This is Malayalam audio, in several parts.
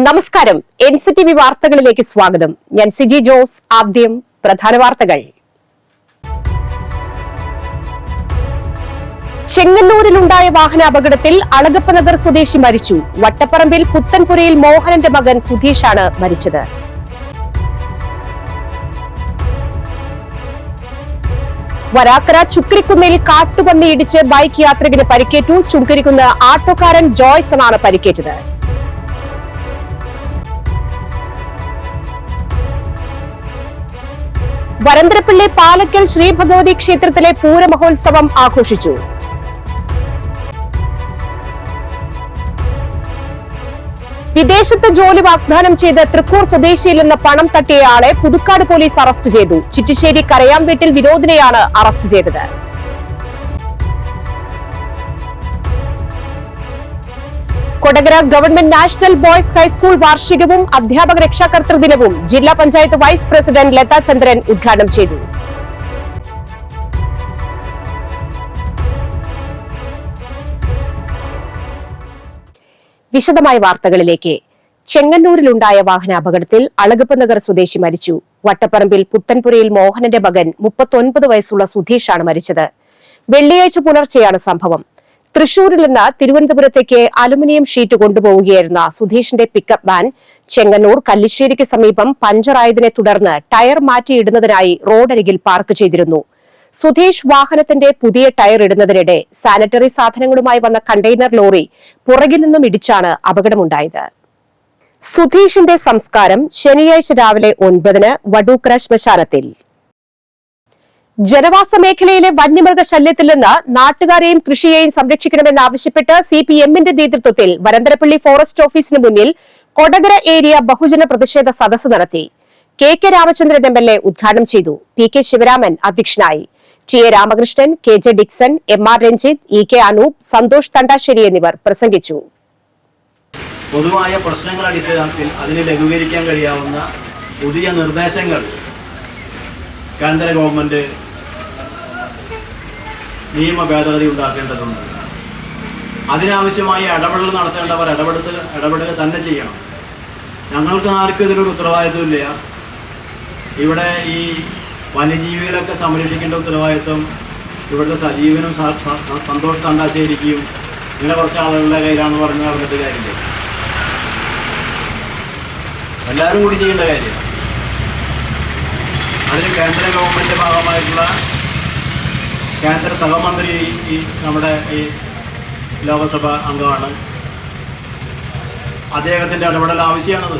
നമസ്കാരം. NCTV വാർത്തകളിലേക്ക് സ്വാഗതം. ഞാൻ സിജി ജോസ്. ആദ്യം പ്രധാന വാർത്തകൾ. ചെങ്ങന്നൂരിലുണ്ടായ വാഹനാപകടത്തിൽ അളഗപ്പനഗർ സ്വദേശി മരിച്ചു. വട്ടപ്പറമ്പിൽ പുത്തൻപുരയിൽ മോഹനന്റെ മകൻ സുധീഷാണ് മരിച്ചത്. വരാക്കര ചുക്കരിക്കുന്നിൽ കാട്ടുപന്നി ഇടിച്ച് ബൈക്ക് യാത്രികന് പരിക്കേറ്റു. ചുക്കരിക്കുന്ന് ആട്ടോക്കാരൻ ജോയ്സണാണ് പരിക്കേറ്റത്. വരന്തരപ്പള്ളി പാലക്കൽ ശ്രീ ഭഗവതി ക്ഷേത്രത്തിലെ പൂരമഹോത്സവം ആഘോഷിച്ചു. വിദേശത്ത് ജോലി വാഗ്ദാനം ചെയ്ത് തൃക്കൂർ സ്വദേശിയിൽ നിന്ന് പണം തട്ടിയയാളെ പുതുക്കാട് പോലീസ് അറസ്റ്റ് ചെയ്തു. ചിറ്റിശ്ശേരി കരയാംവീട്ടിൽ വിനോദിനെയാണ് അറസ്റ്റ് ചെയ്തത്. Kodakara government national boys high school വാർഷികവും അധ്യാപക രക്ഷാകർതൃ ദിനവും ജില്ലാ പഞ്ചായത്ത് വൈസ് പ്രസിഡന്റ് ലതാ ചന്ദ്രൻ ഉദ്ഘാടനം ചെയ്തു. വിശദമായ വാർത്തകളിലേക്ക്. ചെങ്ങന്നൂരിലുണ്ടായ വാഹനാപകടത്തിൽ അളഗപ്പനഗർ സ്വദേശി മരിച്ചു. വട്ടപ്പറമ്പിൽ പുത്തൻപുരയിൽ മോഹനന്റെ മകൻ 39 വയസ്സുള്ള സുധീഷാണ് മരിച്ചത്. വെള്ളിയാഴ്ച പുലർച്ചെയാണ് സംഭവം. തൃശൂരിൽ നിന്ന് തിരുവനന്തപുരത്തേക്ക് അലുമിനിയം ഷീറ്റ് കൊണ്ടുപോവുകയായിരുന്ന സുധീഷിന്റെ പിക്കപ്പ് വാൻ ചെങ്ങന്നൂർ കല്ലിശ്ശേരിക്ക് സമീപം പഞ്ചറായതിനെ തുടർന്ന് ടയർ മാറ്റിയിടുന്നതിനായി റോഡരികിൽ പാർക്ക് ചെയ്തിരുന്നു. സുധീഷ് വാഹനത്തിന്റെ പുതിയ ടയർ ഇടുന്നതിനിടെ സാനിറ്ററി സാധനങ്ങളുമായി വന്ന കണ്ടെയ്നർ ലോറി പുറകിൽ നിന്നും ഇടിച്ചാണ് അപകടമുണ്ടായത്. സുധീഷിന്റെ സംസ്കാരം ശനിയാഴ്ച രാവിലെ 9-ന് വടൂക്കര ശ്മശാനത്തിൽ. ജനവാസ മേഖലയിലെ വന്യമൃഗശല്യത്തിൽ നിന്ന് നാട്ടുകാരെയും കൃഷിയെയും സംരക്ഷിക്കണമെന്നാവശ്യപ്പെട്ട് CPM-ന്റെ നേതൃത്വത്തിൽ വരന്തരപ്പള്ളി ഫോറസ്റ്റ് ഓഫീസിന് മുന്നിൽ കൊടകര ഏരിയ ബഹുജന പ്രതിഷേധ സദസ്സ് നടത്തി. KK രാമചന്ദ്രൻ MLA ഉദ്ഘാടനം ചെയ്തു. PK ശിവരാമൻ അധ്യക്ഷനായി. TA Ramakrishnan, KJ Dixon, MR Ranjith, EK Anoop, Santhosh Thandassery എന്നിവർ പ്രസംഗിച്ചു. പൊതുവായ പ്രശ്നങ്ങളുടെ അടിസ്ഥാനത്തിൽ അതിനെ ലഘൂകരിക്കാൻ കഴിയാവുന്ന പുതിയ നിർദ്ദേശങ്ങൾ കേന്ദ്ര ഗവൺമെന്റ് നിയമ ഭേദഗതി ഉണ്ടാക്കേണ്ടതുണ്ട്. അതിനാവശ്യമായ ഇടപെടൽ നടത്തേണ്ടവർ ഇടപെടുക തന്നെ ചെയ്യണം. ഞങ്ങൾക്ക് ആർക്കും ഇതിലൊരു ഉത്തരവാദിത്വമില്ല. ഇവിടെ ഈ വന്യജീവികളൊക്കെ സംരക്ഷിക്കേണ്ട ഉത്തരവാദിത്വം ഇവിടുത്തെ സജീവനും സന്തോഷ് തണ്ടാശ്ശേരിക്കും ഇങ്ങനെ കുറച്ച് ആളുകളുടെ കയ്യിലാണെന്ന് പറഞ്ഞു നടന്നിട്ട് കാര്യമില്ല. എല്ലാവരും കൂടി ചെയ്യേണ്ട കാര്യമാണ്. അതിന് കേന്ദ്ര ഗവൺമെൻറ് ഭാഗമായിട്ടുള്ള കേന്ദ്ര സഹമന്ത്രി നമ്മുടെ ഈ ലോകസഭ അംഗമാണ്. അദ്ദേഹത്തിന്റെ ഇടപെടൽ ആവശ്യമാണത്.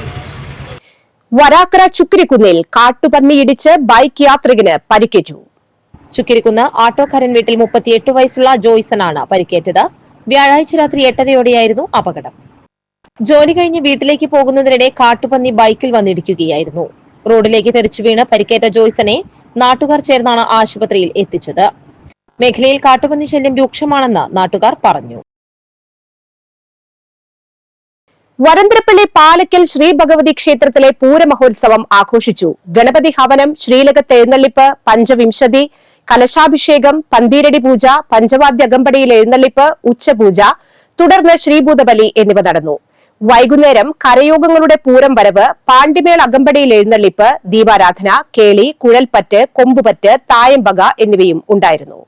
വരാക്കര ചുക്കരിക്കുന്നിൽ കാട്ടുപന്നി ഇടിച്ച് ബൈക്ക് യാത്രികന് പരിക്കേറ്റു. ചുക്കരിക്കുന്ന് ആട്ടോക്കാരൻ വീട്ടിൽ 38 വയസ്സുള്ള ജോയ്സണാണ് പരിക്കേറ്റത്. വ്യാഴാഴ്ച രാത്രി 8:30യോടെയായിരുന്നു അപകടം. ജോലി കഴിഞ്ഞ് വീട്ടിലേക്ക് പോകുന്നതിനിടെ കാട്ടുപന്നി ബൈക്കിൽ വന്നിടിക്കുകയായിരുന്നു. റോഡിലേക്ക് തെറിച്ചു വീണ് പരിക്കേറ്റ ജോയ്സനെ നാട്ടുകാർ ചേർന്നാണ് ആശുപത്രിയിൽ എത്തിച്ചത്. മേഖലയിൽ കാട്ടുപന്നി ശല്യം രൂക്ഷമാണെന്ന് നാട്ടുകാർ പറഞ്ഞു. വരന്തരപ്പള്ളി പാലക്കൽ ശ്രീ ഭഗവതി ക്ഷേത്രത്തിലെ പൂരമഹോത്സവം ആഘോഷിച്ചു. ഗണപതി ഹവനം, ശ്രീലകത്ത് എഴുന്നള്ളിപ്പ്, പഞ്ചവിംശതി, കലശാഭിഷേകം, പന്തീരടി പൂജ, പഞ്ചവാദ്യ അകമ്പടിയിൽ എഴുന്നള്ളിപ്പ്, ഉച്ചപൂജ, തുടർന്ന് ശ്രീഭൂതബലി എന്നിവ നടന്നു. വൈകുന്നേരം കരയോഗങ്ങളുടെ പൂരം വരവ്, പാണ്ടിമേൾ അകമ്പടിയിൽ എഴുന്നള്ളിപ്പ്, ദീപാരാധന, കേളി, കുഴൽപ്പറ്റ്, കൊമ്പുപറ്റ്, തായമ്പക എന്നിവയും ഉണ്ടായിരുന്നു.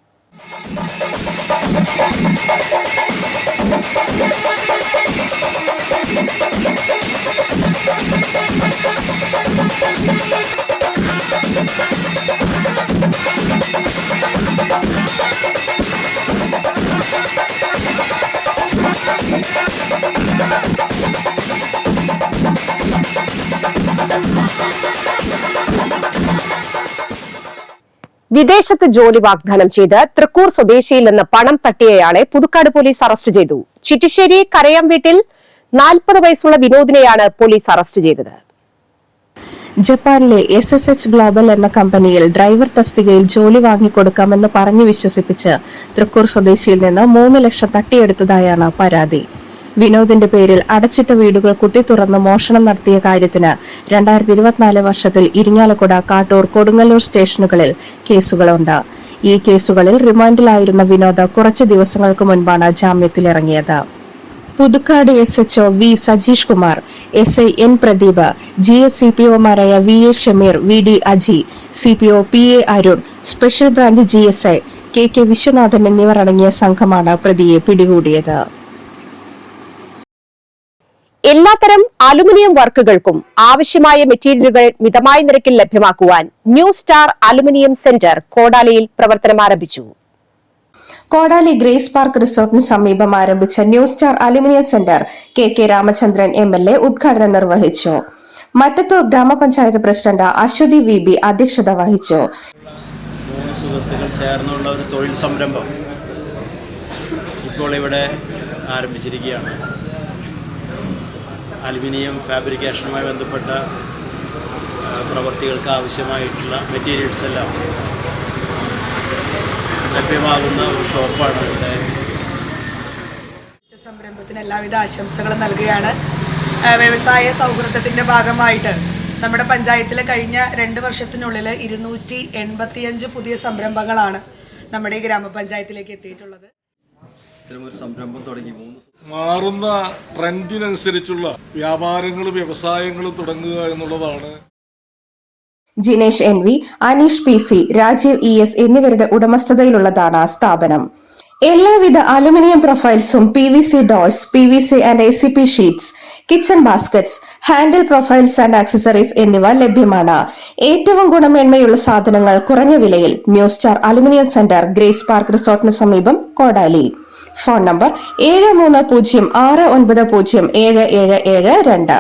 വിദേശത്ത് ജോലി വാഗ്ദാനം ചെയ്ത് തൃക്കൂർ സ്വദേശിയിൽ നിന്ന് പണം തട്ടിയയാളെ പുതുക്കാട് പോലീസ് അറസ്റ്റ് ചെയ്തു. ചിറ്റിശ്ശേരി കരയാംവീട്ടിൽ 40 വയസ്സുള്ള വിനോദിനെയാണ് പോലീസ് അറസ്റ്റ് ചെയ്തത്. ജപ്പാനിലെ SSH ഗ്ലോബൽ എന്ന കമ്പനിയിൽ ഡ്രൈവർ തസ്തികയിൽ ജോലി വാങ്ങിക്കൊടുക്കാമെന്ന് പറഞ്ഞു വിശ്വസിപ്പിച്ച് തൃക്കൂർ സ്വദേശിയിൽ നിന്ന് 3 ലക്ഷം തട്ടിയെടുത്തതായാണ് പരാതി. വിനോദിന്റെ പേരിൽ അടച്ചിട്ട വീടുകൾ കുത്തിത്തുറന്ന് മോഷണം നടത്തിയ കാര്യത്തിന് 2024 വർഷത്തിൽ ഇരിങ്ങാലക്കുട, കാട്ടൂർ, കൊടുങ്ങല്ലൂർ സ്റ്റേഷനുകളിൽ കേസുകളുണ്ട്. ഈ കേസുകളിൽ റിമാൻഡിലായിരുന്ന വിനോദ് കുറച്ച് ദിവസങ്ങൾക്ക് മുൻപാണ് ജാമ്യത്തിലിറങ്ങിയത്. Puthukkad SHO V Sajeesh Kumar, SI N Pradeep, GS CPOമാരായ VA Shameer, VD Aji, CPO PA Arun, special branch GSI KK Viswanathan എന്നിവർ അടങ്ങിയ സംഘമാണ് പ്രതിയെ പിടികൂടിയത്. എല്ലാത്തരം അലുമിനിയം വർക്കുകൾക്കും ആവശ്യമായ മെറ്റീരിയലുകൾ മിതമായ നിരക്കിൽ ലഭ്യമാക്കുവാൻ ന്യൂ സ്റ്റാർ അലുമിനിയം സെന്റർ കോടാലിയിൽ പ്രവർത്തനം ആരംഭിച്ചു. കോടാലി ഗ്രേസ് പാർക്ക് റിസോർട്ടിന് സമീപം ആരംഭിച്ച new star aluminium centre KK Ramachandran MLA ഉദ്ഘാടനം നിർവഹിച്ചു. മറ്റത്തൂർ ഗ്രാമപഞ്ചായത്ത് പ്രസിഡന്റ് അശ്വതി VB അധ്യക്ഷത വഹിച്ചു. സുഹൃത്തുക്കൾ ചേർന്നുള്ള ഒരു തൊഴിൽ സംരംഭം ഇപ്പോൾ ഇവിടെ ആരംഭിച്ചിരിക്കുകയാണ്. അലുമിനിയം ഫാബ്രിക്കേഷനുമായി ബന്ധപ്പെട്ട പ്രവൃത്തികൾക്ക് ആവശ്യമായിട്ടുള്ള മെറ്റീരിയൽസ് എല്ലാം ലഭ്യമാകുന്ന ഒരു ഷോപ്പാണ് ഇവിടെ. സംരംഭത്തിന് എല്ലാവിധ ആശംസകളും നൽകുകയാണ്. വ്യവസായ സൗഹൃദത്തിൻ്റെ ഭാഗമായിട്ട് നമ്മുടെ പഞ്ചായത്തിൽ കഴിഞ്ഞ 2 വർഷത്തിനുള്ളിൽ 285 പുതിയ സംരംഭങ്ങളാണ് നമ്മുടെ ഈ ഗ്രാമപഞ്ചായത്തിലേക്ക് എത്തിയിട്ടുള്ളത്. സംരംഭം തുടങ്ങി മാറുന്ന ട്രെൻഡിനനുസരിച്ചുള്ള വ്യാപാരങ്ങളും വ്യവസായങ്ങളും തുടങ്ങുക എന്നുള്ളതാണ്. Jinesh NV, Aneesh PC, Rajeev ES എന്നിവരുടെ ഉടമസ്ഥതയിലുള്ളതാണ് സ്ഥാപനം. എല്ലാവിധ അലുമിനിയം പ്രൊഫൈൽസും PVC doors, PVC and ACP sheets, kitchen baskets, handle profiles and accessories എന്നിവ ലഭ്യമാണ്. ഏറ്റവും ഗുണമേന്മയുള്ള സാധനങ്ങൾ കുറഞ്ഞ വിലയിൽ. New star aluminium centre, grace park റിസോർട്ടിന് സമീപം, Kodali. Phone number 7306907772.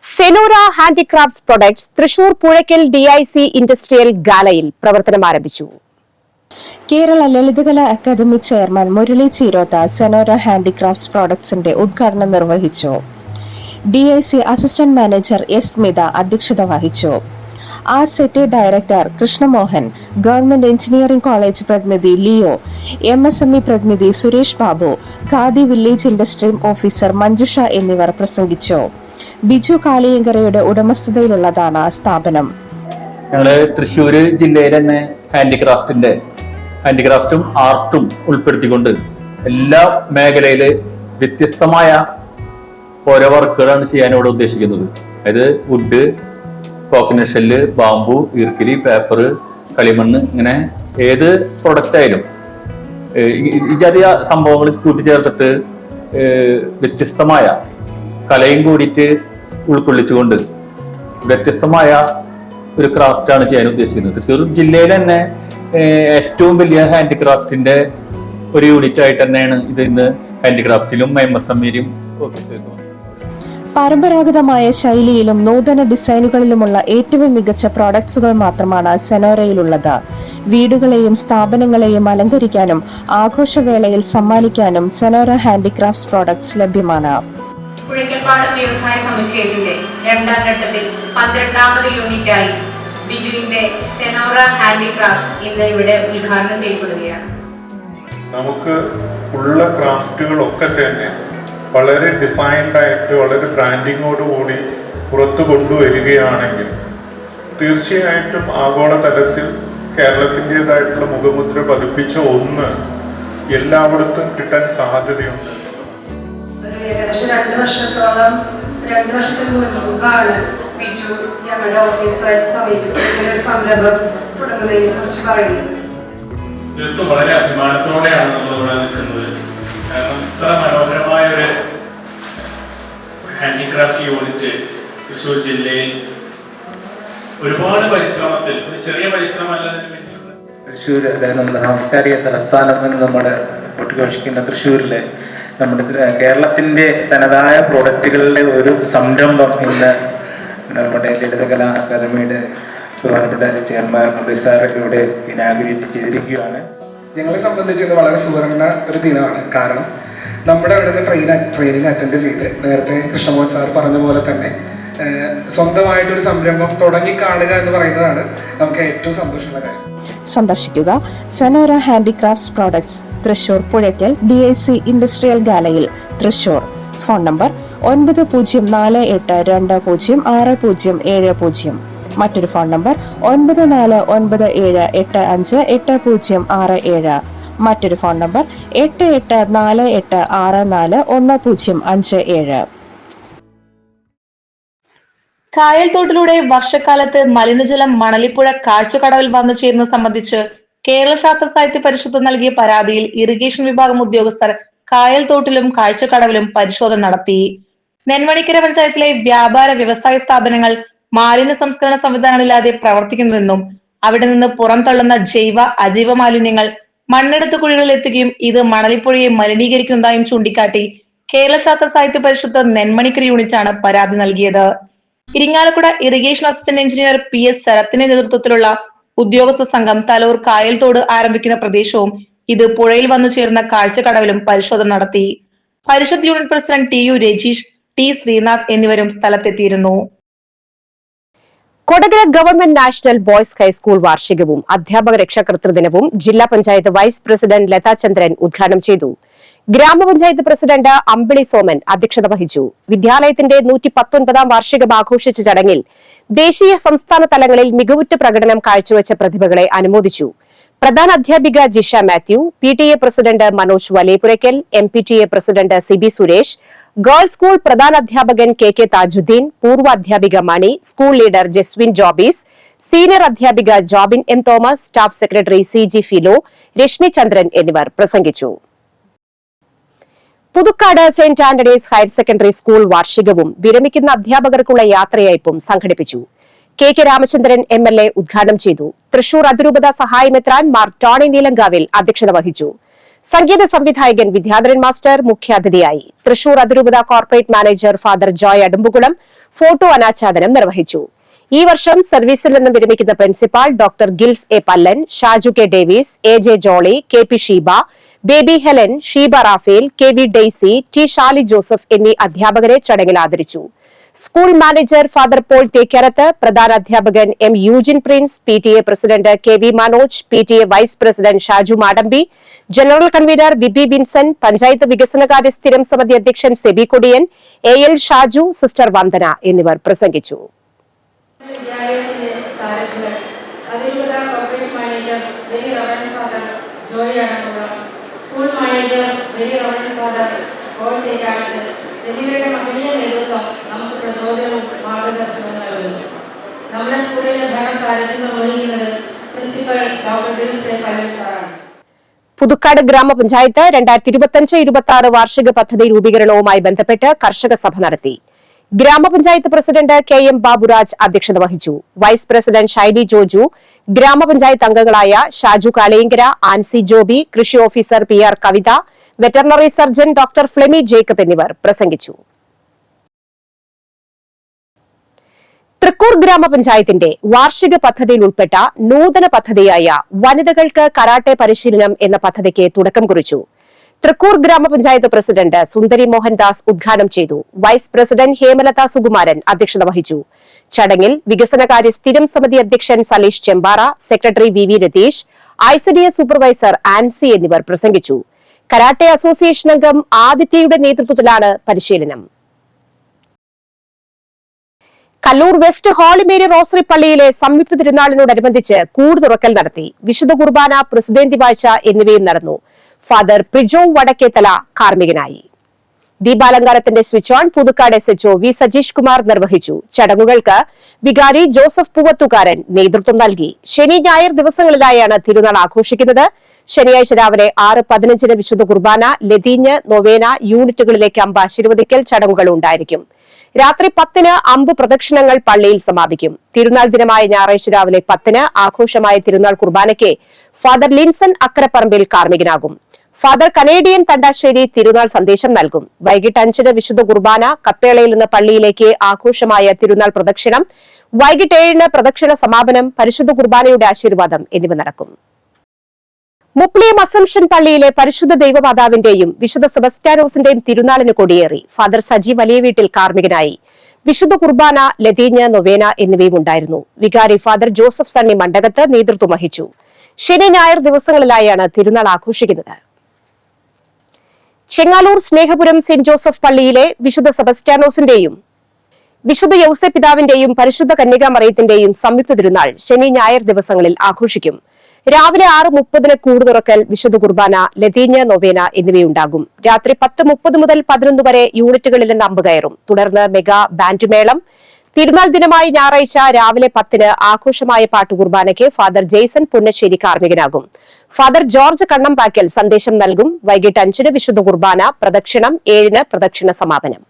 Senora handicrafts products Thrissur Puzhakkal DIC industrial ഗാലയിൽ പ്രവർത്തനം ആരംഭിച്ചു. Kerala Lalithakala academy chairman Murali Cheeroth Senora handicrafts പ്രൊഡക്ട്സിന്റെ ഉദ്ഘാടനം നിർവഹിച്ചു. DIC assistant manager S Smitha അധ്യക്ഷത വഹിച്ചു. RSET director Krishnamohan, government engineering college പ്രതിനിധി ലിയോ, MSME പ്രതിനിധി Suresh Babu, khadi village industry officer Manjusha എന്നിവർ പ്രസംഗിച്ചു. ബിജു കാളിയങ്കരയുടെ ഉടമസ്ഥതയിലുള്ളതാണ് സ്ഥാപനം. ഞങ്ങള് തൃശ്ശൂർ ജില്ലയിൽ തന്നെ ഹാൻഡിക്രാഫ്റ്റും ആർട്ടും ഉൾപ്പെടുത്തിക്കൊണ്ട് എല്ലാ മേഖലയില് വ്യത്യസ്തമായ ഓരോ വർക്കുകളാണ് ചെയ്യാൻ ഇവിടെ ഉദ്ദേശിക്കുന്നത്. അതായത് വുഡ്, കോക്കനട്ട് ഷെല്ല്, ബാമ്പു, ഈർക്കിലി, പേപ്പർ, കളിമണ്ണ്, ഇങ്ങനെ ഏത് പ്രൊഡക്റ്റ് ആയാലും ഈ ജാതി സംഭവങ്ങൾ കൂട്ടിച്ചേർത്തിട്ട് വ്യത്യസ്തമായ കലയും കൂടിയിട്ട് ഉൾക്കൊള്ളിച്ചുകൊണ്ട് വ്യത്യസ്തമായ ഒരു ക്രാഫ്റ്റാണ് ചെയ്യാൻ ഉദ്ദേശിക്കുന്നത്. തൃശ്ശൂർ ജില്ലയിൽ തന്നെ ഏറ്റവും വലിയ ഹാൻഡിക്രാഫ്റ്റിന്റെ ഒരു യൂണിറ്റ് ആയിട്ട് തന്നെയാണ് ഇത് ഇന്ന് ഹാൻഡിക്രാഫ്റ്റിലും MSMEയിലും ഓഫീസേഴ്സും. പരമ്പരാഗതമായ ശൈലിയിലും നൂതന ഡിസൈനുകളിലുമുള്ള ഏറ്റവും മികച്ച പ്രോഡക്ട്സുകൾ മാത്രമാണ് സെനോറയിലുള്ളത്. വീടുകളെയും സ്ഥാപനങ്ങളെയും അലങ്കരിക്കാനും ആഘോഷവേളയിൽ സമ്മാനിക്കാനും സെനോറ ഹാൻഡിക്രാഫ്റ്റ്സ് പ്രോഡക്ട്സ് ലഭ്യമാണ്. പുഴയ്ക്കൽപ്പാടം വ്യവസായ സമുച്ചയത്തിന്റെ 2ാം ഘട്ടത്തിൽ 12ാമത് യൂണിറ്റായി ബിജുവിന്റെ സെനോറ ഹാൻഡിക്രാഫ്റ്റ്സ് ഇന്ന് ഇവിടെ ഉദ്ഘാടനം ചെയ്യപ്പെടുകയാണ്. നമുക്ക് ഉള്ള ക്രാഫ്റ്റുകളൊക്കെ തന്നെ വളരെ ഡിസൈൻഡ് ആയിട്ട് വളരെ ബ്രാൻഡിങ്ങോടുകൂടി പുറത്തു കൊണ്ടുവരികയാണെങ്കിൽ തീർച്ചയായിട്ടും ആഗോളതലത്തിൽ കേരളത്തിൻ്റെതായിട്ടുള്ള മുഖമുദ്ര പതിപ്പിച്ച ഒന്ന് എല്ലായിടത്തും കിട്ടാൻ സാധ്യതയുണ്ട്. ഏകദേശം 2 വർഷത്തിന് മുൻപാണ് ബിജു ഞങ്ങളുടെ ഓഫീസായിട്ട് സമീപിച്ച് ഇങ്ങനെ ഒരു സംരംഭം തുടങ്ങുന്നതിനെ കുറിച്ച് പറയുന്നത്. തീർത്തും വളരെ അഭിമാനത്തോടെയാണ് നമ്മളിവിടെ നിൽക്കുന്നത്. കാരണം ഇത്ര മനോഹരമായ ഒരു ഹാൻഡിക്രാഫ്റ്റ് യൂണിറ്റ് തൃശ്ശൂർ ജില്ലയിൽ ഒരുപാട് പരിശ്രമത്തിൽ, ഒരു ചെറിയ പരിശ്രമമല്ല, തൃശ്ശൂർ അതായത് നമ്മുടെ സാംസ്കാരിക തലസ്ഥാനം എന്ന് നമ്മുടെ ഒട്ടുഘോഷിക്കുന്ന തൃശ്ശൂരിലെ നമ്മുടെ കേരളത്തിൻ്റെ തനതായ പ്രോഡക്റ്റുകളുടെ ഒരു സംരംഭം ഇന്ന് പിന്നെ നമ്മുടെ ലളിതകലാ അക്കാദമിയുടെ ബഹുമാനപ്പെട്ട ചെയർമാൻ സാർ ഇവിടെ ഇനാഗുറേറ്റ് ചെയ്തിരിക്കുകയാണ്. ഞങ്ങളെ സംബന്ധിച്ച് ഇത് വളരെ സുവർണ ഒരു ദിനമാണ്. കാരണം നമ്മുടെ അവിടെ നിന്ന് ട്രെയിനിങ് അറ്റൻഡ് ചെയ്ത് നേരത്തെ കൃഷ്ണമോഹൻ സാർ പറഞ്ഞ പോലെ തന്നെ സ്വന്തമായിട്ടൊരു സംരംഭം തുടങ്ങിക്കാണുക എന്ന് പറയുന്നതാണ് നമുക്ക് ഏറ്റവും സന്തോഷമുള്ള കാര്യം. സന്ദർശിക്കുക Senora handicrafts products, Thrissur Puzhakkal DIC industrial ഗാലയിൽ, തൃശൂർ. Phone number 9042206070. മറ്റൊരു ഫോൺ നമ്പർ 9497858067. മറ്റൊരു ഫോൺ നമ്പർ 8848641057. കായൽത്തോട്ടിലൂടെ വർഷക്കാലത്ത് മലിനജലം മണലിപ്പുഴ കാഴ്ചക്കടവിൽ വന്നു ചേരുന്നത് സംബന്ധിച്ച് കേരള ശാസ്ത്ര സാഹിത്യ പരിഷത്ത് നൽകിയ പരാതിയിൽ ഇറിഗേഷൻ വിഭാഗം ഉദ്യോഗസ്ഥർ കായൽത്തോട്ടിലും കാഴ്ചക്കടവിലും പരിശോധന നടത്തി. നെന്മണിക്കര പഞ്ചായത്തിലെ വ്യാപാര വ്യവസായ സ്ഥാപനങ്ങൾ മാലിന്യ സംസ്കരണ സംവിധാനങ്ങളില്ലാതെ പ്രവർത്തിക്കുന്നതെന്നും അവിടെ നിന്ന് പുറംതള്ളുന്ന ജൈവ അജൈവ മാലിന്യങ്ങൾ മണ്ണെടുത്ത കുഴികളിൽ എത്തുകയും ഇത് മണലിപ്പുഴയെ മലിനീകരിക്കുന്നതായും ചൂണ്ടിക്കാട്ടി കേരള ശാസ്ത്ര സാഹിത്യ പരിഷത്ത് നെന്മണിക്കര യൂണിറ്റാണ് പരാതി നൽകിയത്. Irinjalakuda irrigation assistant engineer PS ശരത്തിന്റെ നേതൃത്വത്തിലുള്ള ഉദ്യോഗസ്ഥ സംഘം തലൂർ കായൽത്തോട് ആരംഭിക്കുന്ന പ്രദേശവും ഇത് പുഴയിൽ വന്നു ചേർന്ന കാഴ്ചക്കടവിലും പരിശോധന നടത്തി. Parishad unit president TU Rajeesh, T Sreenath എന്നിവരും സ്ഥലത്തെത്തിയിരുന്നു. Kodakara government national boys high school വാർഷികവും അധ്യാപക രക്ഷാകർതൃ ദിനവും ജില്ലാ പഞ്ചായത്ത് വൈസ് പ്രസിഡന്റ് ലതാ ചന്ദ്രൻ ഉദ്ഘാടനം ചെയ്തു. ഗ്രാമപഞ്ചായത്ത് പ്രസിഡന്റ് അമ്പിളി സോമൻ അധ്യക്ഷത വഹിച്ചു. വിദ്യാലയത്തിന്റെ 119 വാർഷികം ആഘോഷിച്ച ചടങ്ങിൽ ദേശീയ സംസ്ഥാന തലങ്ങളിൽ മികവുറ്റ പ്രകടനം കാഴ്ചവെച്ച പ്രതിഭകളെ അനുമോദിച്ചു. പ്രധാന അധ്യാപിക Jisha Mathew, PTA president Manoj Valapurakkal, MPTA president CB Suresh, girls school പ്രധാന അധ്യാപകൻ KK താജുദ്ദീൻ, പൂർവ്വ അധ്യാപിക Mani, school leader Jeswin Jobees, senior അധ്യാപിക Jobin M Thomas, staff secretary CG Philo, Reshmi Chandran എന്നിവർ പ്രസംഗിച്ചു. Puthukkad saint Antony's higher secondary school വാർഷികവും വിരമിക്കുന്ന അധ്യാപകർക്കുള്ള യാത്രയയപ്പും സംഘടിപ്പിച്ചു. KK രാമചന്ദ്രൻ MLA ഉദ്ഘാടനം ചെയ്തു. തൃശൂർ അതിരൂപത സഹായമെത്രാൻ മാർ ടോണി നീലങ്കാവിൽ അധ്യക്ഷത വഹിച്ചു. സംഗീത സംവിധായകൻ വിദ്യാധരൻ മാസ്റ്റർ മുഖ്യാതിഥിയായി. തൃശൂർ അതിരൂപത corporate manager father Joy Adumbukulam photo അനാച്ഛാദനം നിർവഹിച്ചു. ഈ വർഷം സർവീസിൽ നിന്ന് വിരമിക്കുന്ന principal doctor Gils A Pallan, Shaju K Davis, AJ Jolly, KP Sheeba, Baby Helen, Sheeba Raphael, KV Daisy, T Shali Joseph എന്നീ അധ്യാപകരെ ചടങ്ങിൽ ആദരിച്ചു. School manager father Paul Thekkarath, പ്രധാന അധ്യാപകൻ M Eugene Prince, PTA president KV Manoj, PTA vice president Shaju Madambi, general convener Bibi Vincent, panchayat വികസനകാര്യ സ്ഥിരം സമിതി അധ്യക്ഷൻ സെബി കൊടിയൻ, AL ഷാജു, സിസ്റ്റർ വന്ദന എന്നിവർ പ്രസംഗിച്ചു. School manager very reverend father Paul Thekkat എന്നിവരുടെ മഹനീയ നേതൃത്വം നമുക്ക് പ്രചോദനവും മാർഗദർശനവും നൽകുന്നു. നമ്മുടെ സ്കൂളിലെ ഭരണസാരഥ്യം വഹിക്കുന്നത് principal doctor Gils A Pallan സാറാണ്. പുതുക്കാട് ഗ്രാമപഞ്ചായത്ത് 2025-26 വാർഷിക പദ്ധതി രൂപീകരണവുമായി ബന്ധപ്പെട്ട് കർഷക സഭ നടത്തി. ഗ്രാമപഞ്ചായത്ത് പ്രസിഡന്റ് KM ബാബുരാജ് അധ്യക്ഷത വഹിച്ചു. വൈസ് പ്രസിഡന്റ് ഷൈനി ജോജു, ഗ്രാമപഞ്ചായത്ത് അംഗങ്ങളായ ഷാജു കാളയങ്കര, ആൻസി ജോബി, കൃഷി ഓഫീസർ PR കവിത, വെറ്ററിനറി സർജൻ ഡോക്ടർ ഫ്ലെമി ജേക്കബ് എന്നിവർ പ്രസംഗിച്ചു. തൃക്കൂർ ഗ്രാമപഞ്ചായത്തിന്റെ വാർഷിക പദ്ധതിയിൽ ഉൾപ്പെട്ട നൂതന പദ്ധതിയായ വനിതകൾക്ക് കരാട്ടെ പരിശീലനം എന്ന പദ്ധതിക്ക് തുടക്കം കുറിച്ചു. തൃക്കൂർ ഗ്രാമപഞ്ചായത്ത് പ്രസിഡന്റ് സുന്ദരി മോഹൻദാസ് ഉദ്ഘാടനം ചെയ്തു. വൈസ് പ്രസിഡന്റ് ഹേമലത സുകുമാരൻ അധ്യക്ഷത വഹിച്ചു. ചടങ്ങിൽ വികസനകാര്യ സ്ഥിരം സമിതി അധ്യക്ഷൻ Saleesh Chembara, secretary VV Ratheesh, ICDS supervisor Ancy എന്നിവർ പ്രസംഗിച്ചു. കരാട്ടെ അസോസിയേഷൻ അംഗം ആദിത്യയുടെ നേതൃത്വത്തിലാണ് പരിശീലനം. Kallur west holy Mary rosary പള്ളിയിലെ സംയുക്ത തിരുനാളിനോടനുബന്ധിച്ച് കൂട് തുറക്കൽ നടത്തി. വിശുദ്ധ കുർബാന, പ്രസുദേന്തി വാഴ്ച എന്നിവയും നടന്നു. ഫാദർ പ്രിജോ വടക്കേത്തല കാർമ്മികനായി. ദീപാലങ്കാരത്തിന്റെ switch on Puthukkad SHO V Sajeesh Kumar നിർവഹിച്ചു. ചടങ്ങുകൾക്ക് വികാരി ജോസഫ് പൂവത്തുകാരൻ നേതൃത്വം നൽകി. ശനി ഞായർ ദിവസങ്ങളിലായാണ് തിരുനാൾ ആഘോഷിക്കുന്നത്. ശനിയാഴ്ച രാവിലെ 6:15 വിശുദ്ധ കുർബാന, ലതീഞ്ഞ്, നൊവേന യൂണിറ്റുകളിലേക്ക് അമ്പ് ആശീർവദിക്കൽ ചടങ്ങുകൾ ഉണ്ടായിരിക്കും. രാത്രി 10 അമ്പ് പ്രദക്ഷിണങ്ങൾ പള്ളിയിൽ സമാപിക്കും. തിരുനാൾ ദിനമായ ഞായറാഴ്ച രാവിലെ 10 ആഘോഷമായ തിരുനാൾ കുർബാനയ്ക്ക് ഫാദർ ലിൻസൺ അക്കരപ്പറമ്പിൽ കാർമ്മികനാകും. ഫാദർ കനേഡിയൻ തണ്ടാശ്ശേരി തിരുനാൾ സന്ദേശം നൽകും. വൈകിട്ട് 5 വിശുദ്ധ കുർബാന, കപ്പേളയിൽ നിന്ന് പള്ളിയിലേക്ക് ആഘോഷമായ തിരുനാൾ പ്രദക്ഷിണം, വൈകിട്ട് 7 പ്രദക്ഷിണ സമാപനം, പരിശുദ്ധ കുർബാനയുടെ ആശീർവാദം എന്നിവ നടക്കും. മുപ്ലിയം അസംഷൻ പള്ളിയിലെ പരിശുദ്ധ ദൈവമാതാവിന്റെയും വിശുദ്ധ സെബസ്ത്യാനോസിന്റെയും തിരുനാളിന് കൊടിയേറി. ഫാദർ സജി വലിയ വീട്ടിൽ കാർമ്മികനായി. വിശുദ്ധ കുർബാന, ലതീഞ്ഞ്, നൊവേന എന്നിവയും ഉണ്ടായിരുന്നു. വികാരി ഫാദർ ജോസഫ് സണ്ണി മണ്ഡകത്ത് നേതൃത്വം വഹിച്ചു. ശനി ഞായർ ദിവസങ്ങളിലായാണ് തിരുനാൾ ആഘോഷിക്കുന്നത്. ചെങ്ങാലൂർ സ്നേഹപുരം സെന്റ് ജോസഫ് പള്ളിയിലെ വിശുദ്ധ സെബസ്ത്യാനോസിന്റെയും വിശുദ്ധ യൗസേ പിതാവിന്റെയും പരിശുദ്ധ കന്യകാമറിയത്തിന്റെയും സംയുക്ത തിരുനാൾ ശനി ഞായർ ദിവസങ്ങളിൽ ആഘോഷിക്കും. രാവിലെ 6:30 കൂട് തുറക്കൽ, വിശുദ്ധ കുർബാന, ലതീഞ്ഞ്, നൊവേന എന്നിവയുണ്ടാകും. രാത്രി 10:30 മുതൽ 11 വരെ യൂണിറ്റുകളിൽ നിന്ന് അമ്പ് കയറും. തുടർന്ന് മെഗാ ബാൻഡ് മേളം. തിരുനാൾ ദിനമായ ഞായറാഴ്ച രാവിലെ 10 ആഘോഷമായ പാട്ടുകുർബാനയ്ക്ക് father Jason Punnassery കാർമ്മികനാകും. Father George കണ്ണമ്പാക്കൽ സന്ദേശം നൽകും. വൈകിട്ട് 5 വിശുദ്ധ കുർബാന, പ്രദക്ഷിണം, 7 പ്രദക്ഷിണ സമാപനം.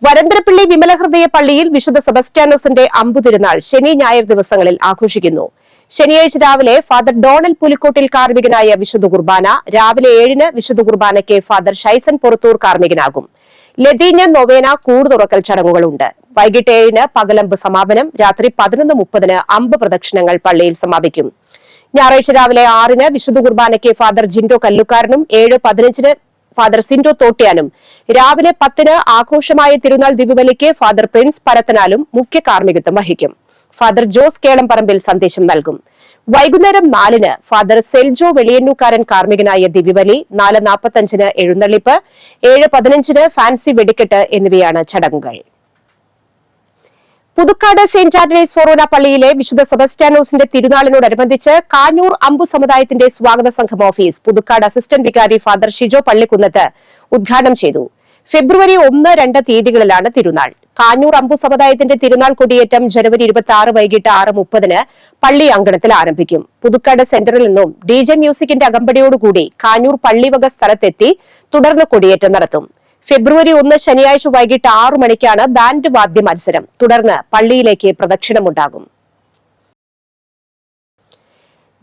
വരന്തരപ്പള്ളി വിമലഹൃദയ പള്ളിയിൽ വിശുദ്ധ സെബസ്ത്യാനോസിന്റെ അമ്പു തിരുനാൾ ശനി ഞായർ ദിവസങ്ങളിൽ ആഘോഷിക്കുന്നു. ശനിയാഴ്ച രാവിലെ ഫാദർ ഡോണൽ പുലിക്കോട്ടിൽ കാർമ്മികനായ വിശുദ്ധ കുർബാന, രാവിലെ 7 വിശുദ്ധ കുർബാനയ്ക്ക് ഫാദർ ഷൈസൻ പുറത്തൂർ കാർമ്മികനാകും. ലതീഞ്ഞ്, നൊവേന, കൂട് തുറക്കൽ ചടങ്ങുകളുണ്ട്. വൈകിട്ട് 7 പകലമ്പ് സമാപനം. രാത്രി 11:30 അമ്പ് പ്രദക്ഷിണങ്ങൾ പള്ളിയിൽ സമാപിക്കും. ഞായറാഴ്ച രാവിലെ 6 വിശുദ്ധ കുർബാനയ്ക്ക് ഫാദർ ജിൻഡോ കല്ലുക്കാരനും 7:15 ഫാദർ സിൻഡോ തോട്ടിയാനും, രാവിലെ 10 ആഘോഷമായ തിരുനാൾ ദിവ്യബലിക്ക് ഫാദർ പ്രിൻസ് പരത്തനാലും മുഖ്യ കാർമ്മികത്വം വഹിക്കും. ഫാദർ ജോസ് കേളംപറമ്പിൽ സന്ദേശം നൽകും. വൈകുന്നേരം 4 ഫാദർ സെൽജോ വെളിയന്നൂക്കാരൻ കാർമ്മികനായ ദിവ്യബലി, 4:45 എഴുന്നള്ളിപ്പ്, 7:15 ഫാൻസി വെടിക്കെട്ട് എന്നിവയാണ് ചടങ്ങുകൾ. പുതുക്കാട് സെന്റ് ആന്റണീസ് ഫൊറോന പള്ളിയിലെ വിശുദ്ധ സെബസ്ത്യാനോസിന്റെ തിരുനാളിനോടനുബന്ധിച്ച് കാഞ്ഞൂർ അമ്പു സമുദായത്തിന്റെ സ്വാഗത സംഘം ഓഫീസ് പുതുക്കാട് അസിസ്റ്റന്റ് വികാരി ഫാദർ ഷിജോ പള്ളിക്കുന്നത്ത് ഉദ്ഘാടനം ചെയ്തു. ഫെബ്രുവരി 1, 2 തീയതികളിലാണ് തിരുനാൾ. കാഞ്ഞൂർ അമ്പു സമുദായത്തിന്റെ തിരുനാൾ കൊടിയേറ്റം ജനുവരി 26 വൈകിട്ട് 6:30 പള്ളി അങ്കണത്തിൽ ആരംഭിക്കും. പുതുക്കാട് സെന്ററിൽ നിന്നും DJ മ്യൂസിക്കിന്റെ അകമ്പടിയോടുകൂടി കാഞ്ഞൂർ പള്ളിവക സ്ഥലത്തെത്തി തുടർന്ന് കൊടിയേറ്റം നടത്തും. ഫെബ്രുവരി 1 ശനിയാഴ്ച വൈകിട്ട് 6 മണിക്കാണ് ബാൻഡ് വാദ്യ മത്സരം. തുടർന്ന് പള്ളിയിലേക്ക് പ്രദക്ഷിണമുണ്ടാകും.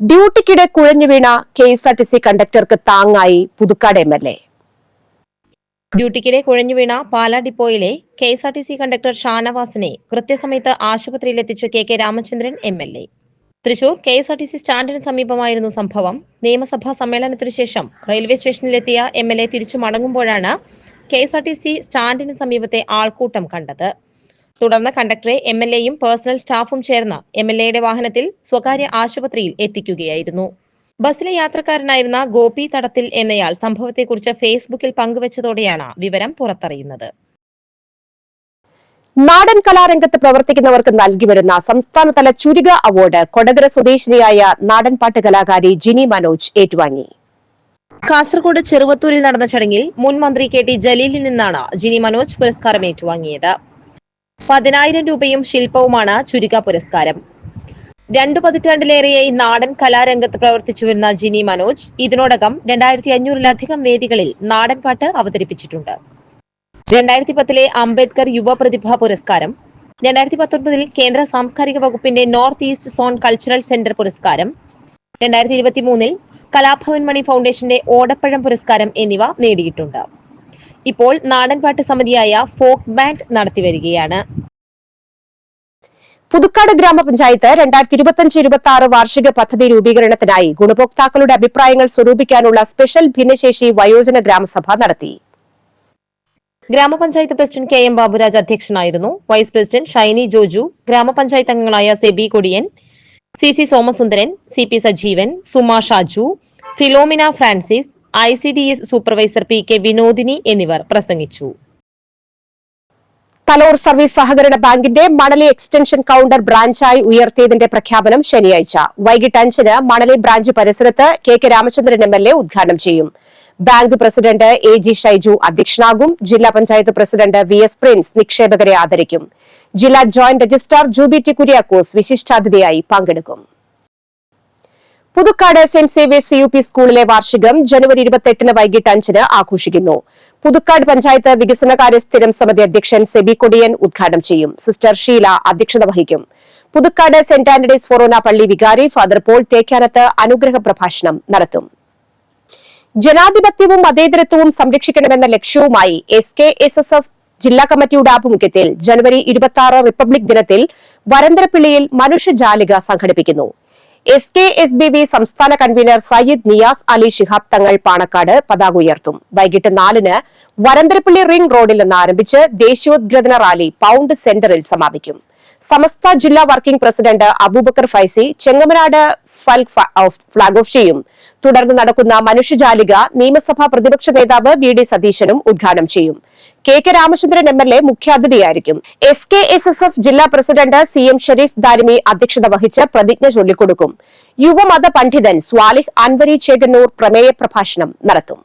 ഡ്യൂട്ടിക്കിടെ കുഴഞ്ഞു വീണ KSRTC കണ്ടക്ടർക്ക് താങ്ങായി പുതുക്കാട് MLA. ഡ്യൂട്ടിക്കിടെ കുഴഞ്ഞു വീണ പാലാ ഡിപ്പോയിലെ KSRTC കണ്ടക്ടർ ഷാനവാസിനെ കൃത്യസമയത്ത് ആശുപത്രിയിലെത്തിച്ച KK Ramachandran MLA. Thrissur KSRTC സ്റ്റാൻഡിന് സമീപമായിരുന്നു സംഭവം. നിയമസഭാ സമ്മേളനത്തിനു ശേഷം റെയിൽവേ സ്റ്റേഷനിലെത്തിയ MLA തിരിച്ചു മടങ്ങുമ്പോഴാണ് KSRTC സ്റ്റാൻഡിന് സമീപത്തെ ആൾക്കൂട്ടം കണ്ടത്. തുടർന്ന് കണ്ടക്ടറെ MLAയും പേഴ്സണൽ സ്റ്റാഫും ചേർന്ന് MLAയുടെ വാഹനത്തിൽ സ്വകാര്യ ആശുപത്രിയിൽ എത്തിക്കുകയായിരുന്നു. ബസ്സിലെ യാത്രക്കാരനായിരുന്ന ഗോപി തടത്തിൽ എന്നയാൾ സംഭവത്തെക്കുറിച്ച് ഫേസ്ബുക്കിൽ പങ്കുവച്ചതോടെയാണ് വിവരം പുറത്തറിയുന്നത്. നാടൻ കലാരംഗത്ത് പ്രവർത്തിക്കുന്നവർക്ക് നൽകിവരുന്ന സംസ്ഥാനതല ചുരിക അവാർഡ് കൊടകര സ്വദേശിനിയായ നാടൻപാട്ട് കലാകാരി ജിനി മനോജ് ഏറ്റുവാങ്ങി. കാസർഗോഡ് ചെറുവത്തൂരിൽ നടന്ന ചടങ്ങിൽ മുൻ മന്ത്രി KT ജലീലിൽ നിന്നാണ് ജിനി മനോജ് പുരസ്കാരം ഏറ്റുവാങ്ങിയത്. 10,000 രൂപയും ശില്പവുമാണ് ചുരിക പുരസ്കാരം. 2 പതിറ്റാണ്ടിലേറെയായി നാടൻ കലാരംഗത്ത് പ്രവർത്തിച്ചുവരുന്ന ജിനി മനോജ് ഇതിനോടകം 2500-ലധികം വേദികളിൽ നാടൻപാട്ട് അവതരിപ്പിച്ചിട്ടുണ്ട്. 2010 അംബേദ്കർ യുവ പ്രതിഭാ പുരസ്കാരം, 2019 കേന്ദ്ര സാംസ്കാരിക വകുപ്പിന്റെ north east zone cultural centre പുരസ്കാരം, 2023 കലാഭവൻ മണി ഫൗണ്ടേഷന്റെ ഓടപ്പഴം പുരസ്കാരം എന്നിവ നേടിയിട്ടുണ്ട്. ഇപ്പോൾ നാടൻപാട്ട് സമിതിയായ ഫോക്ക് ബാൻഡ് നടത്തിവരികയാണ്. പുതുക്കാട് ഗ്രാമപഞ്ചായത്ത് 2025-26 വാർഷിക പദ്ധതി രൂപീകരണത്തിനായി ഗുണഭോക്താക്കളുടെ അഭിപ്രായങ്ങൾ സ്വരൂപിക്കാനുള്ള സ്പെഷ്യൽ ഭിന്നശേഷി വയോജന ഗ്രാമസഭ നടത്തി. ഗ്രാമപഞ്ചായത്ത് പ്രസിഡന്റ് KM ബാബുരാജ് അധ്യക്ഷനായിരുന്നു. വൈസ് പ്രസിഡന്റ് ഷൈനി ജോജു, ഗ്രാമപഞ്ചായത്ത് അംഗങ്ങളായ Seby Kodiyan, CC Somasundaran, CP Sajeevan, Suma Shaju, Philomina Francis, ICDS supervisor PK Vinodini എന്നിവർ പ്രസംഗിച്ചു. തലോർ സർവീസ് സഹകരണ ബാങ്കിന്റെ മണലി എക്സ്റ്റൻഷൻ കൌണ്ടർ ബ്രാഞ്ചായി ഉയർത്തിയതിന്റെ പ്രഖ്യാപനം ശനിയാഴ്ച വൈകിട്ട് 5 മണലി ബ്രാഞ്ച് പരിസരത്ത് KK രാമചന്ദ്രൻ MLA ഉദ്ഘാടനം ചെയ്യും. ബാങ്ക് പ്രസിഡന്റ് AG ഷൈജു അധ്യക്ഷനാകും. ജില്ലാ പഞ്ചായത്ത് പ്രസിഡന്റ് VS പ്രിൻസ് നിക്ഷേപകരെ ആദരിക്കും. ജില്ലാ joint registrar Juby T Kuriakose വിശിഷ്ടാതിഥിയായി പങ്കെടുക്കും. പുതുക്കാട് സെന്റ് സേവിയേഴ്സ് CUP സ്കൂളിലെ വാർഷികം ജനുവരി 28 വൈകിട്ട് 5 ആഘോഷിക്കുന്നു. പുതുക്കാട് പഞ്ചായത്ത് വികസനകാര്യ സ്ഥിരം സമിതി അധ്യക്ഷൻ സെബി കൊടിയൻ ഉദ്ഘാടനം ചെയ്യും. സിസ്റ്റർ ഷീല അധ്യക്ഷത വഹിക്കും. പുതുക്കാട് സെന്റ് ആന്റണീസ് ഫൊറോന പള്ളി വികാരി ഫാദർ പോൾ തേക്കാനത്ത് അനുഗ്രഹ പ്രഭാഷണം നടത്തും. ജനാധിപത്യവും മതേതരത്വവും സംരക്ഷിക്കണമെന്ന ലക്ഷ്യവുമായി SKSSF ജില്ലാ കമ്മിറ്റിയുടെ ആഭിമുഖ്യത്തിൽ ജനുവരി 26 റിപ്പബ്ലിക് ദിനത്തിൽ വരന്തരപ്പിള്ളിയിൽ മനുഷ്യജാലിക സംഘടിപ്പിക്കുന്നു. SKSBB സംസ്ഥാന കൺവീനർ സയ്യിദ് നിയാസ് അലി ശിഹാബ് തങ്ങൾ പാണക്കാട് പതാക ഉയർത്തും. വൈകിട്ട് 4-ന് വരന്തരപ്പിള്ളി റിംഗ് റോഡിൽ നിന്ന് ആരംഭിച്ച് ദേശീയോദ്ഗ്രഥന റാലി പൌണ്ട് സെന്ററിൽ സമാപിക്കും. സമസ്ത ജില്ലാ working president Abubakar Faizy Chengamanad flag off ചെയ്യും. തുടർന്ന് നടക്കുന്ന മനുഷ്യജാലിക നിയമസഭാ പ്രതിപക്ഷ നേതാവ് VD സതീശനും ഉദ്ഘാടനം ചെയ്യും. KK Ramachandran MLA മുഖ്യാതിഥിയായിരിക്കും. SKSSF ജില്ലാ പ്രസിഡന്റ് CM ഷരീഫ് ദാരിമി അധ്യക്ഷത വഹിച്ച് പ്രതിജ്ഞ ചൊല്ലിക്കൊടുക്കും. യുവമത പണ്ഡിതൻ സ്വാലിഹ് അൻവരി ചേകന്നൂർ പ്രമേയ പ്രഭാഷണം നടത്തും.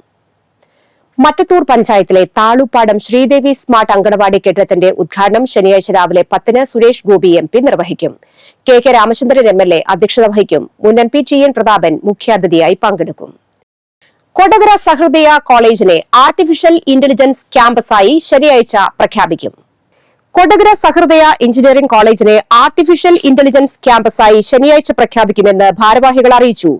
മട്ടത്തൂർ പഞ്ചായത്തിലെ താളുപ്പാടം ശ്രീദേവി സ്മാർട്ട് അങ്കണവാടി കെട്ടിടത്തിന്റെ ഉദ്ഘാടനം ശനിയാഴ്ച രാവിലെ 10-ന് സുരേഷ് ഗോപി MP നിർവഹിക്കും. KK രാമചന്ദ്രൻ MLA അധ്യക്ഷത വഹിക്കും. മുൻ MP TN പ്രതാപൻ മുഖ്യാതിഥിയായി പങ്കെടുക്കും. കൊടകര സഹൃദയ കോളേജിനെ ആർട്ടിഫിഷ്യൽ ഇന്റലിജൻസ് ക്യാമ്പസായി ശനിയാഴ്ച പ്രഖ്യാപിക്കും. കൊടകര സഹൃദയ എഞ്ചിനീയറിംഗ് കോളേജിനെ ആർട്ടിഫിഷ്യൽ ഇന്റലിജൻസ് ക്യാമ്പസായി ശനിയാഴ്ച പ്രഖ്യാപിക്കുമെന്ന് ഭാരവാഹികൾ അറിയിച്ചു.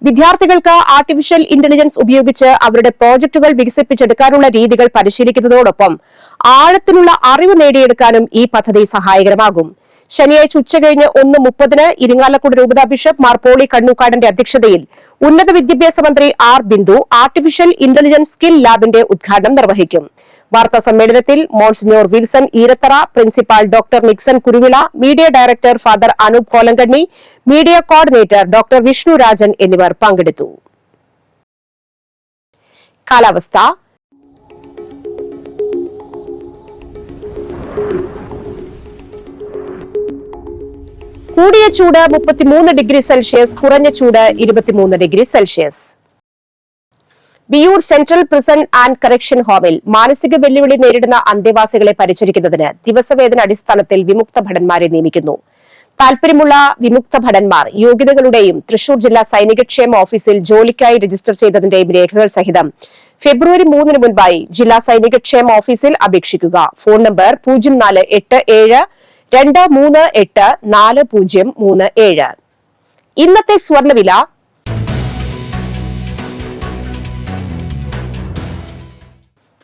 വിദ്യാർത്ഥികൾക്ക് ആർട്ടിഫിഷ്യൽ ഇന്റലിജൻസ് ഉപയോഗിച്ച് അവരുടെ പ്രോജക്ടുകൾ വികസിപ്പിച്ചെടുക്കാനുള്ള രീതികൾ പരിശീലിക്കുന്നതോടൊപ്പം ആഴത്തിലുള്ള അറിവ് നേടിയെടുക്കാനും ഈ പദ്ധതി സഹായകരമാകും. ശനിയാഴ്ച ഉച്ചകഴിഞ്ഞ് 1:30-ന് ഇരിങ്ങാലക്കുട രൂപതാ ബിഷപ്പ് മാർ പോളി കണ്ണൂക്കാടന്റെ അധ്യക്ഷതയിൽ ഉന്നത വിദ്യാഭ്യാസ മന്ത്രി R Bindu artificial intelligence skill ലാബിന്റെ ഉദ്ഘാടനം നിർവഹിക്കും. വാർത്താ സമ്മേളനത്തിൽ monsignor Wilson Eerathara, principal doctor Nixon Kuruvila, media director father Anoop Kolankanni, media coordinator doctor Vishnu Rajan എന്നിവർ പങ്കെടുത്തു. കാലാവസ്ഥ. കൂടിയ ചൂട് 33 ഡിഗ്രി സെൽഷ്യസ്, കുറഞ്ഞ ചൂട് 23 degree Celsius. Viyyur central prison and correction ഹോമിൽ മാനസിക വെല്ലുവിളി നേരിടുന്ന അന്തേവാസികളെ പരിചരിക്കുന്നതിന് ദിവസവേതന അടിസ്ഥാനത്തിൽ വിമുക്ത ഭടന്മാരെ നിയമിക്കുന്നു. താൽപര്യമുള്ള വിമുക്ത ഭടന്മാർ യോഗ്യതകളുടെയും തൃശൂർ ജില്ലാ സൈനികക്ഷേമ ഓഫീസിൽ ജോലിക്കായി രജിസ്റ്റർ ചെയ്തതിന്റെയും രേഖകൾ സഹിതം ഫെബ്രുവരി 3-ന് മുൻപായി ജില്ലാ സൈനികക്ഷേമ ഓഫീസിൽ അപേക്ഷിക്കുക. Phone number 0487238437. ഇന്നത്തെ സ്വർണ്ണവില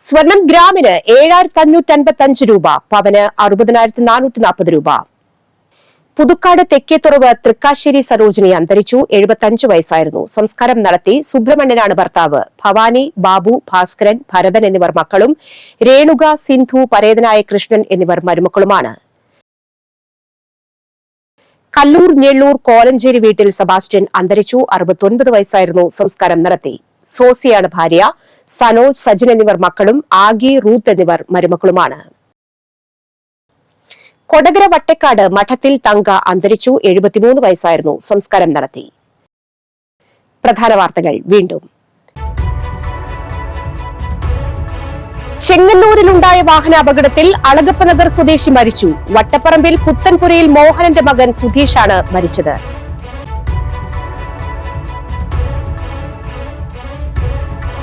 സ്വർണം ഗ്രാമിന് 7555 രൂപ, പവന് 60,440 രൂപ. പുതുക്കാട് തെക്കേത്തുറവ് തൃക്കാശ്ശേരി സരോജിനി അന്തരിച്ചു. 75 വയസ്സായിരുന്നു. സംസ്കാരം നടത്തി. സുബ്രഹ്മണ്യനാണ് ഭർത്താവ്. ഭവാനി, ബാബു, ഭാസ്കരൻ, ഭരതൻ എന്നിവർ മക്കളും രേണുക, സിന്ധു, പരേതനായ കൃഷ്ണൻ എന്നിവർ മരുമക്കളുമാണ്. കല്ലൂർ ഞെള്ളൂർ കോലഞ്ചേരി വീട്ടിൽ സെബാസ്റ്റ്യൻ അന്തരിച്ചു. 69 വയസ്സായിരുന്നു. സംസ്കാരം നടത്തി. സോസിയാണ് ഭാര്യ. സനോജ്, സജിൻ എന്നിവർ മക്കളും ആഗി, റൂത്ത് എന്നിവർ മരുമക്കളുമാണ്. കൊടകര വട്ടേക്കാട് മഠത്തിൽ തങ്ക അന്തരിച്ചു. 73 വയസ്സായിരുന്നു. സംസ്കാരം നടത്തി. പ്രധാന വാർത്തകൾ വീണ്ടും. ചെങ്ങന്നൂരിലുണ്ടായ വാഹനാപകടത്തിൽ അളഗപ്പനഗർ സ്വദേശി മരിച്ചു. വട്ടപ്പറമ്പിൽ പുത്തൻപുരയിൽ മോഹനന്റെ മകൻ സുധീഷാണ് മരിച്ചത്.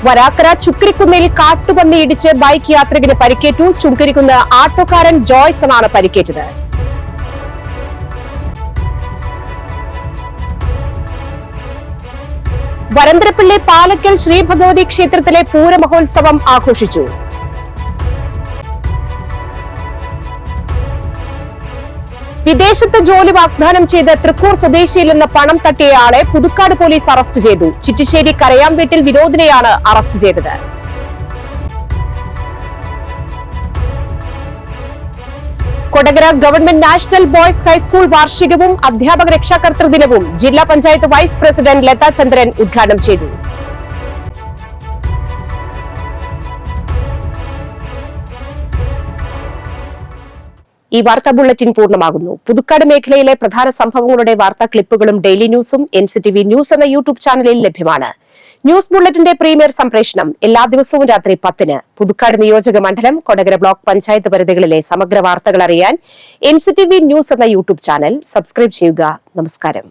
വരാക്കര ചുക്കരിക്കുന്നിൽ കാട്ടുപന്നി ഇടിച്ച് ബൈക്ക് യാത്രികന് പരിക്കേറ്റു. ചുക്കരിക്കുന്ന് ആട്ടോക്കാരൻ ജോയ്സണാണ് പരിക്കേറ്റത്. വരന്തരപ്പിള്ളി പാലക്കൽ ശ്രീ ഭഗവതി ക്ഷേത്രത്തിലെ പൂരമഹോത്സവം ആഘോഷിച്ചു. വിദേശത്ത് ജോലി വാഗ്ദാനം ചെയ്ത് തൃക്കൂർ സ്വദേശിയിൽ നിന്ന് പണം തട്ടിയയാളെ പുതുക്കാട് പോലീസ് അറസ്റ്റ് ചെയ്തു. ചിറ്റിശ്ശേരി കരയാംവീട്ടിൽ വിനോദിനെയാണ് അറസ്റ്റ് ചെയ്തത്. Kodakara government national boys high school വാർഷികവും അധ്യാപക രക്ഷാകർതൃ ദിനവും ജില്ലാ പഞ്ചായത്ത് വൈസ് പ്രസിഡന്റ് ലതാ ചന്ദ്രൻ ഉദ്ഘാടനം ചെയ്തു. ഈ വാർത്താ ബുള്ളറ്റിൻ പൂർണ്ണമാകുന്നു. പുതുക്കാട് മേഖലയിലെ പ്രധാന സംഭവങ്ങളുടെ വാർത്താ ക്ലിപ്പുകളും ഡെയിലി ന്യൂസും NCTV ന്യൂസ് എന്ന യൂട്യൂബ് ചാനലിൽ ലഭ്യമാണ്. ന്യൂസ് ബുള്ളറ്റിന്റെ പ്രീമിയർ സംപ്രേഷണം എല്ലാ ദിവസവും രാത്രി 10-ന്. പുതുക്കാട് നിയോജക മണ്ഡലം, കൊടകര ബ്ലോക്ക് പഞ്ചായത്ത് പരിധികളിലെ സമഗ്ര വാർത്തകൾ അറിയാൻ NCTV ന്യൂസ് എന്ന യൂട്യൂബ് ചാനൽ സബ്സ്ക്രൈബ് ചെയ്യുക. നമസ്കാരം.